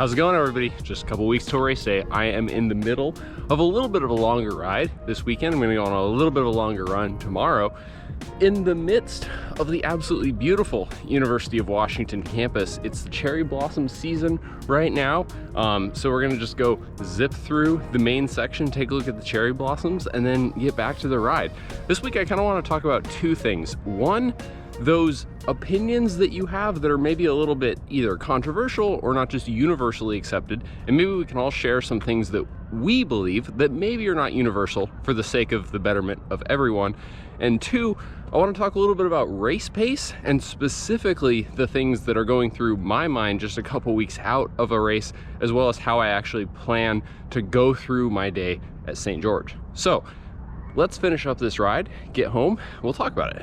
How's it going, everybody? Just a couple weeks till race day. I am in the middle of a little bit of a longer ride this weekend. I'm gonna go on a little bit of a longer run tomorrow in the midst of the absolutely beautiful University of Washington campus. It's the cherry blossom season right now. So we're gonna just go zip through the main section, take a look at the cherry blossoms, and then get back to the ride. This week, I kind of want to talk about two things. One, those opinions that you have that are maybe a little bit either controversial or not just universally accepted, and maybe we can all share some things that we believe that maybe are not universal for the sake of the betterment of everyone. And two, I want to talk a little bit about race pace and specifically the things that are going through my mind just a couple weeks out of a race, as well as how I actually plan to go through my day at St. George. So let's finish up this ride, get home, we'll talk about it.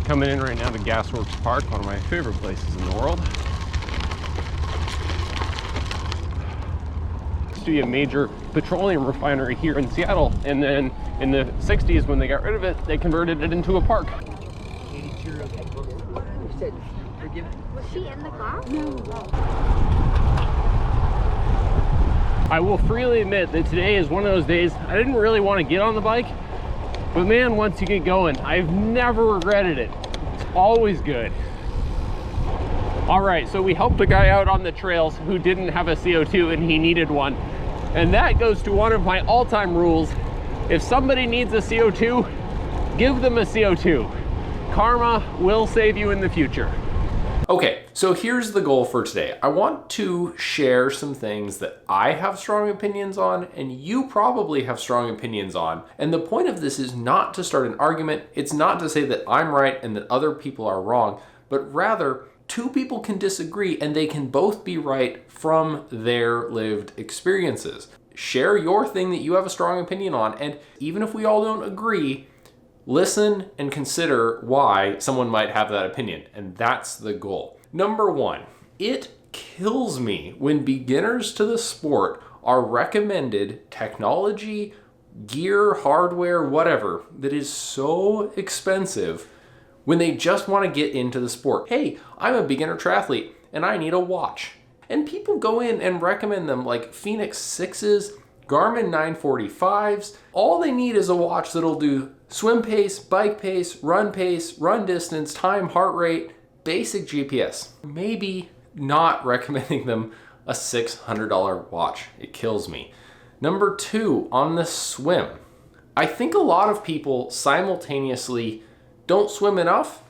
Coming in right now to Gasworks Park, one of my favorite places in the world. Used to be a major petroleum refinery here in Seattle, and then in the 60s when they got rid of it, they converted it into a park. Was she in the car? No. I will freely admit that today is one of those days I didn't really want to get on the bike, but man, once you get going, I've never regretted it. It's always good. All right, so we helped a guy out on the trails who didn't have a CO2 and he needed one. And that goes to one of my all-time rules. If somebody needs a CO2, give them a CO2. Karma will save you in the future. Okay, so here's the goal for today. I want to share some things that I have strong opinions on and you probably have strong opinions on. And the point of this is not to start an argument. It's not to say that I'm right and that other people are wrong, but rather two people can disagree and they can both be right from their lived experiences. Share your thing that you have a strong opinion on, and even if we all don't agree, listen and consider why someone might have that opinion, and that's the goal. Number one, it kills me when beginners to the sport are recommended technology, gear, hardware, whatever, that is so expensive when they just want to get into the sport. Hey, I'm a beginner triathlete and I need a watch. And people go in and recommend them like Phoenix 6s, Garmin 945s. All they need is a watch that'll do swim pace, bike pace, run distance, time, heart rate, basic GPS. Maybe not recommending them a $600 watch. It kills me. Number two, on the swim. I think a lot of people simultaneously don't swim enough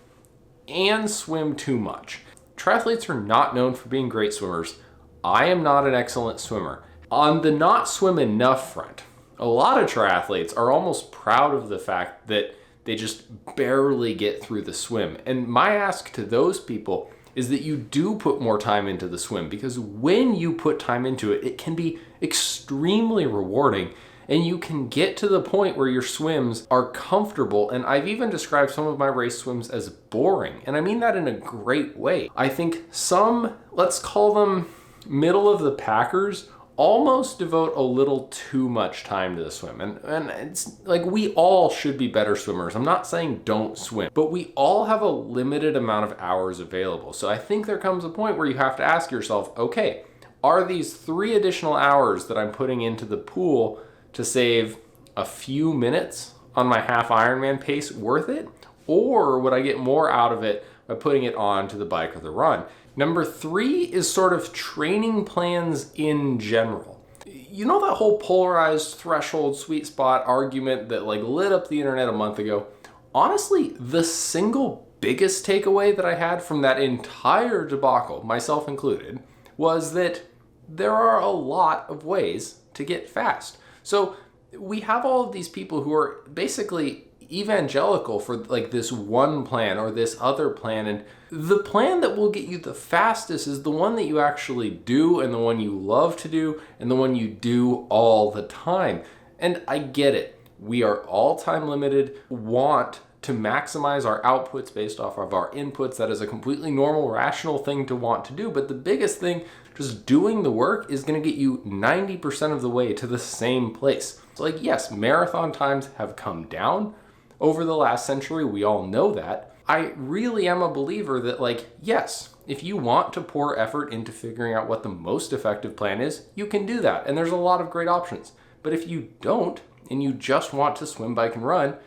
and swim too much. Triathletes are not known for being great swimmers. I am not an excellent swimmer. On the not swim enough front, a lot of triathletes are almost proud of the fact that they just barely get through the swim. And my ask to those people is that you do put more time into the swim, because when you put time into it, it can be extremely rewarding and you can get to the point where your swims are comfortable. And I've even described some of my race swims as boring. And I mean that in a great way. I think some, let's call them middle of the packers, almost devote a little too much time to the swim. And it's like, we all should be better swimmers. I'm not saying don't swim, but we all have a limited amount of hours available. So I think there comes a point where you have to ask yourself, okay, are these 3 additional hours that I'm putting into the pool to save a few minutes on my half Ironman pace worth it? Or would I get more out of it by putting it on to the bike or the run? Number 3 is sort of training plans in general. You know that whole polarized threshold sweet spot argument that like lit up the internet a month ago? Honestly, the single biggest takeaway that I had from that entire debacle, myself included, was that there are a lot of ways to get fast. So we have all of these people who are basically evangelical for like this one plan or this other plan, and the plan that will get you the fastest is the one that you actually do and the one you love to do and the one you do all the time. And I get it. We are all time limited, want to maximize our outputs based off of our inputs. That is a completely normal, rational thing to want to do. But the biggest thing, just doing the work, is going to get you 90% of the way to the same place. So like, yes, marathon times have come down over the last century. We all know that. I really am a believer that, like, yes, if you want to pour effort into figuring out what the most effective plan is, you can do that. And there's a lot of great options. But if you don't, and you just want to swim, bike, and run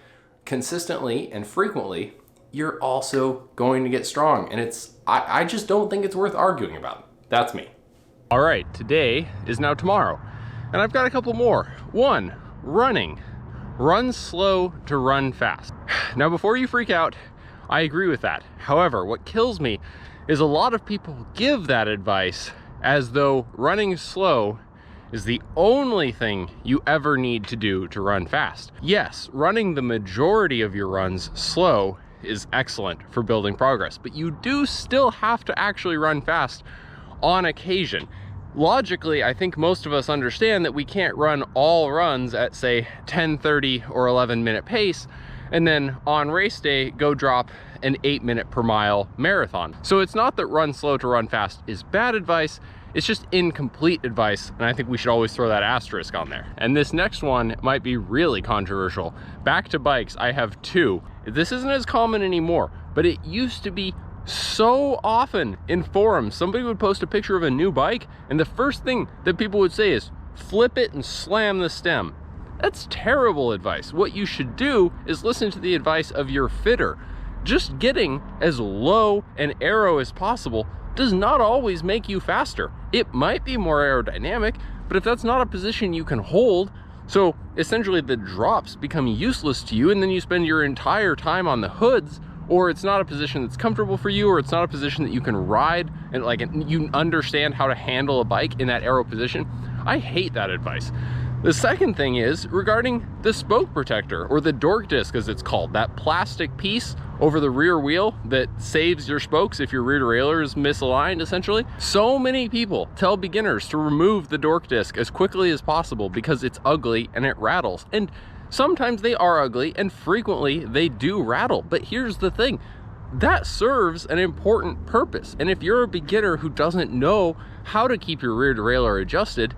consistently and frequently, you're also going to get strong. And I just don't think it's worth arguing about. That's me. All right, today is now tomorrow. And I've got a couple more. One, running. Run slow to run fast. Now, before you freak out, I agree with that. However, what kills me is a lot of people give that advice as though running slow is the only thing you ever need to do to run fast. Yes, running the majority of your runs slow is excellent for building progress, but you do still have to actually run fast on occasion. Logically, I think most of us understand that we can't run all runs at, say, 10, 30, or 11-minute pace, and then on race day, go drop an 8-minute per mile marathon. So it's not that run slow to run fast is bad advice, it's just incomplete advice, and I think we should always throw that asterisk on there. And this next one might be really controversial. Back to bikes, I have two. This isn't as common anymore, but it used to be so often in forums. Somebody would post a picture of a new bike, and the first thing that people would say is, flip it and slam the stem. That's terrible advice. What you should do is listen to the advice of your fitter. Just getting as low an aero as possible does not always make you faster. It might be more aerodynamic, but if that's not a position you can hold, so essentially the drops become useless to you, and then you spend your entire time on the hoods, or it's not a position that's comfortable for you, or it's not a position that you can ride and like you understand how to handle a bike in that aero position. I hate that advice. The second thing is regarding the spoke protector, or the dork disc as it's called, that plastic piece over the rear wheel that saves your spokes if your rear derailleur is misaligned, essentially. So many people tell beginners to remove the dork disc as quickly as possible because it's ugly and it rattles. And sometimes they are ugly, and frequently they do rattle. But here's the thing, that serves an important purpose. And if you're a beginner who doesn't know how to keep your rear derailleur adjusted,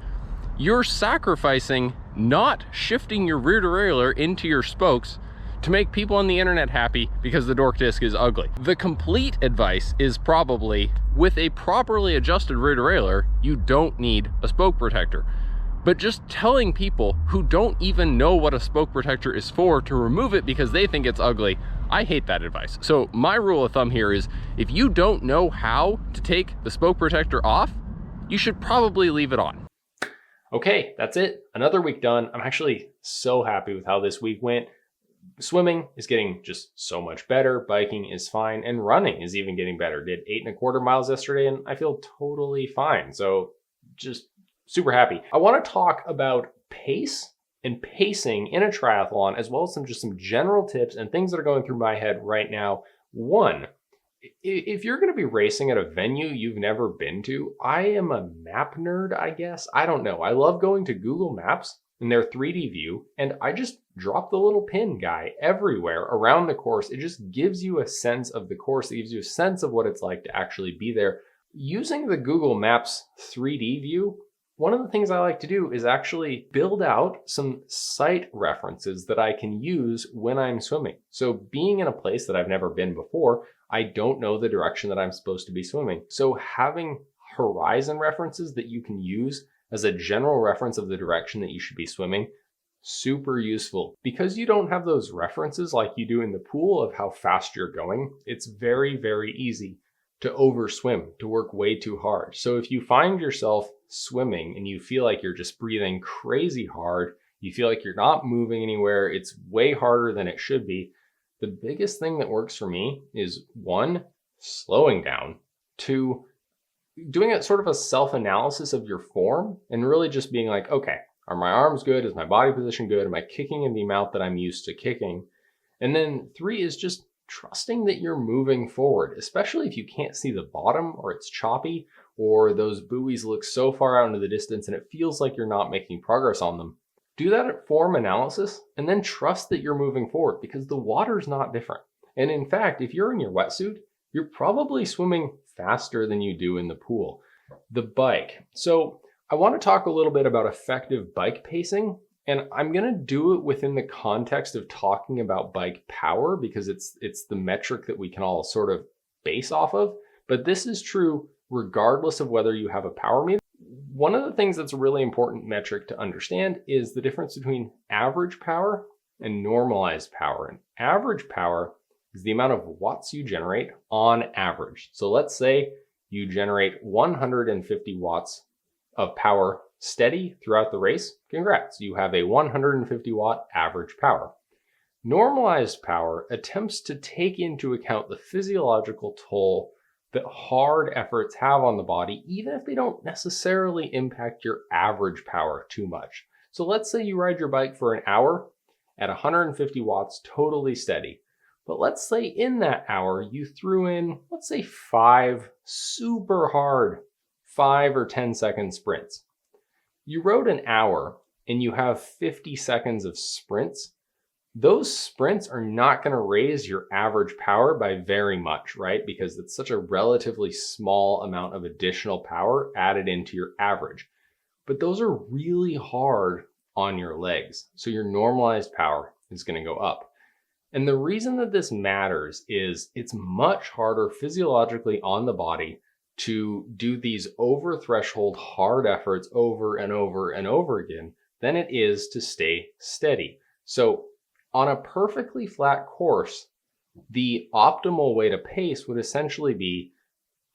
you're sacrificing not shifting your rear derailleur into your spokes to make people on the internet happy because the dork disc is ugly. The complete advice is probably, with a properly adjusted rear derailleur, you don't need a spoke protector. But just telling people who don't even know what a spoke protector is for to remove it because they think it's ugly, I hate that advice. So my rule of thumb here is, if you don't know how to take the spoke protector off, you should probably leave it on. Okay, that's it. Another week done. I'm actually so happy with how this week went. Swimming is getting just so much better. Biking is fine. And running is even getting better. Did 8.25 miles yesterday and I feel totally fine. So just super happy. I want to talk about pace and pacing in a triathlon, as well as some general tips and things that are going through my head right now. One, if you're going to be racing at a venue you've never been to, I am a map nerd, I guess. I don't know. I love going to Google Maps in their 3D view, and I just drop the little pin guy everywhere around the course. It just gives you a sense of the course. It gives you a sense of what it's like to actually be there. Using the Google Maps 3D view, one of the things I like to do is actually build out some site references that I can use when I'm swimming. So being in a place that I've never been before, I don't know the direction that I'm supposed to be swimming. So having horizon references that you can use as a general reference of the direction that you should be swimming, super useful. Because you don't have those references like you do in the pool of how fast you're going, it's very, very easy to overswim, to work way too hard. So if you find yourself swimming and you feel like you're just breathing crazy hard, you feel like you're not moving anywhere, it's way harder than it should be, the biggest thing that works for me is 1, slowing down, 2, doing a sort of a self-analysis of your form and really just being like, okay, are my arms good? Is my body position good? Am I kicking in the amount that I'm used to kicking? And then 3 is just trusting that you're moving forward, especially if you can't see the bottom or it's choppy or those buoys look so far out into the distance and it feels like you're not making progress on them. Do that form analysis and then trust that you're moving forward because the water's not different. And in fact, if you're in your wetsuit, you're probably swimming faster than you do in the pool. The bike. So I want to talk a little bit about effective bike pacing, and I'm going to do it within the context of talking about bike power because it's the metric that we can all sort of base off of. But this is true regardless of whether you have a power meter. One of the things that's a really important metric to understand is the difference between average power and normalized power. And average power is the amount of watts you generate on average. So let's say you generate 150 watts of power steady throughout the race. Congrats, you have a 150 watt average power. Normalized power attempts to take into account the physiological toll that hard efforts have on the body, even if they don't necessarily impact your average power too much. So let's say you ride your bike for an hour at 150 watts, totally steady. But let's say in that hour, you threw in, let's say 5 super hard 5 or 10 second sprints. You rode an hour and you have 50 seconds of sprints. Those sprints are not going to raise your average power by very much, right? Because it's such a relatively small amount of additional power added into your average. But those are really hard on your legs. So your normalized power is going to go up. And the reason that this matters is it's much harder physiologically on the body to do these over threshold hard efforts over and over and over again than it is to stay steady. So on a perfectly flat course, the optimal way to pace would essentially be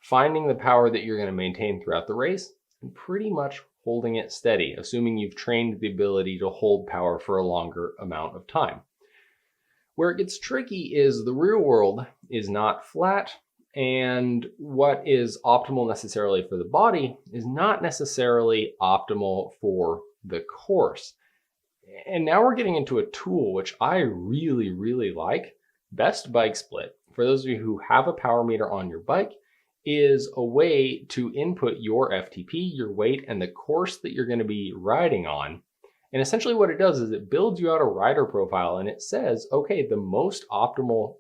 finding the power that you're going to maintain throughout the race and pretty much holding it steady, assuming you've trained the ability to hold power for a longer amount of time. Where it gets tricky is the real world is not flat, and what is optimal necessarily for the body is not necessarily optimal for the course. And now we're getting into a tool which I really, really like. Best Bike Split, for those of you who have a power meter on your bike, is a way to input your FTP, your weight, and the course that you're going to be riding on. And essentially what it does is it builds you out a rider profile and it says, okay, the most optimal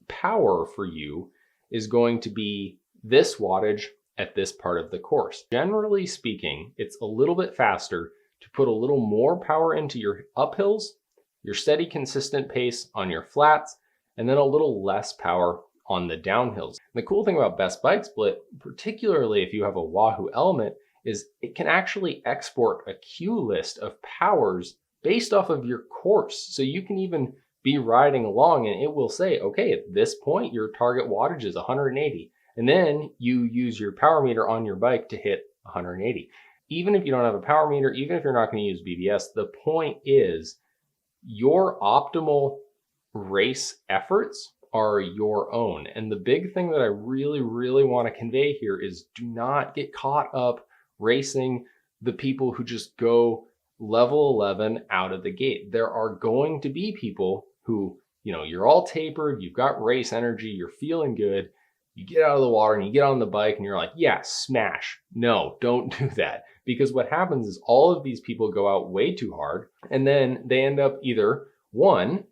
power for you is going to be this wattage at this part of the course. Generally speaking, it's a little bit faster to put a little more power into your uphills, your steady, consistent pace on your flats, and then a little less power on the downhills. And the cool thing about Best Bike Split, particularly if you have a Wahoo element, is it can actually export a queue list of powers based off of your course. So you can even be riding along and it will say, okay, at this point, your target wattage is 180. And then you use your power meter on your bike to hit 180. Even if you don't have a power meter, even if you're not going to use BBS, the point is your optimal race efforts are your own. And the big thing that I really, really want to convey here is do not get caught up racing the people who just go level 11 out of the gate. There are going to be people who, you're all tapered, you've got race energy, you're feeling good. You get out of the water and you get on the bike and you're like, yeah, smash. No, don't do that. Because what happens is all of these people go out way too hard and then they end up either, one,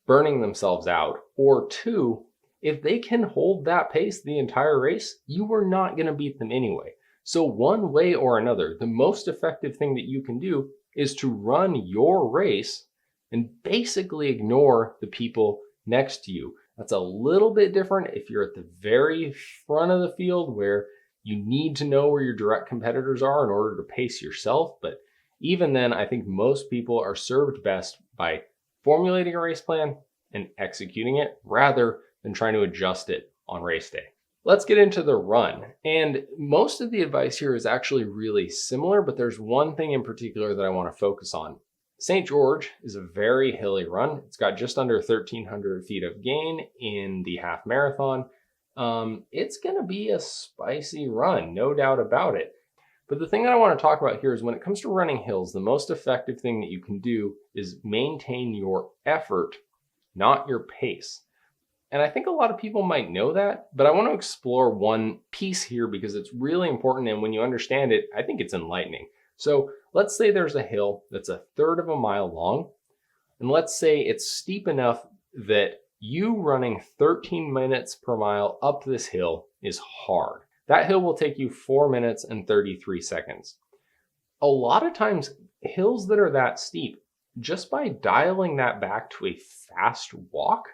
burning themselves out, or two, if they can hold that pace the entire race, you are not going to beat them anyway. So one way or another, the most effective thing that you can do is to run your race and basically ignore the people next to you. That's a little bit different if you're at the very front of the field where you need to know where your direct competitors are in order to pace yourself. But even then, I think most people are served best by formulating a race plan and executing it rather than trying to adjust it on race day. Let's get into the run. And most of the advice here is actually really similar, but there's one thing in particular that I want to focus on. St. George is a very hilly run. It's got just under 1,300 feet of gain in the half marathon. It's going to be a spicy run, no doubt about it. But the thing that I want to talk about here is when it comes to running hills, the most effective thing that you can do is maintain your effort, not your pace. And I think a lot of people might know that, but I want to explore one piece here because it's really important. And when you understand it, I think it's enlightening. So let's say there's a hill that's 1/3 of a mile long, and let's say it's steep enough that you running 13 minutes per mile up this hill is hard. That hill will take you 4 minutes and 33 seconds. A lot of times, hills that are that steep, just by dialing that back to a fast walk,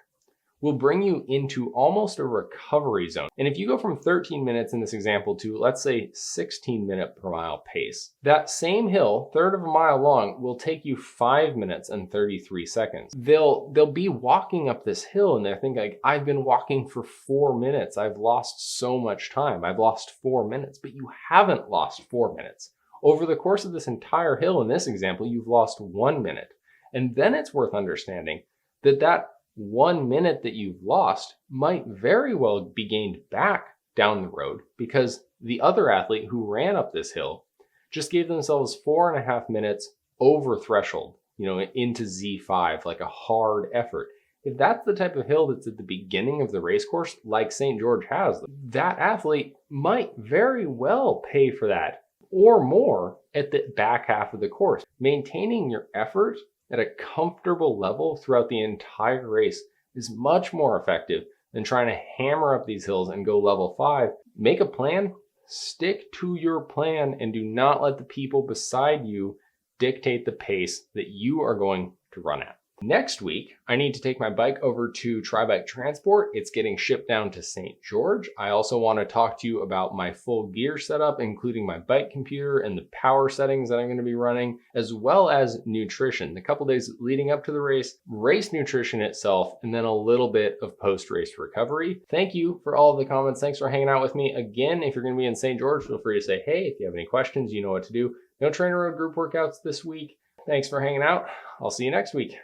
will bring you into almost a recovery zone. And if you go from 13 minutes in this example to, let's say, 16-minute per mile pace, that same hill, 1/3 of a mile long, will take you 5 minutes and 33 seconds. They'll be walking up this hill and they're thinking, like, I've been walking for 4 minutes. I've lost so much time. I've lost 4 minutes, but you haven't lost 4 minutes. Over the course of this entire hill, in this example, you've lost 1 minute. And then it's worth understanding that that 1 minute that you've lost might very well be gained back down the road because the other athlete who ran up this hill just gave themselves 4.5 minutes over threshold, into Z5, like a hard effort. If that's the type of hill that's at the beginning of the race course, like St. George has, that athlete might very well pay for that or more at the back half of the course. Maintaining your effort at a comfortable level throughout the entire race is much more effective than trying to hammer up these hills and go level 5. Make a plan, stick to your plan, and do not let the people beside you dictate the pace that you are going to run at. Next week, I need to take my bike over to Tri-Bike Transport. It's getting shipped down to St. George. I also want to talk to you about my full gear setup, including my bike computer and the power settings that I'm going to be running, as well as nutrition. The couple days leading up to the race nutrition itself, and then a little bit of post-race recovery. Thank you for all of the comments. Thanks for hanging out with me. Again, if you're going to be in St. George, feel free to say, hey, if you have any questions, you know what to do. NoTrainerRoad Group Workouts this week. Thanks for hanging out. I'll see you next week.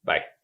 Bye.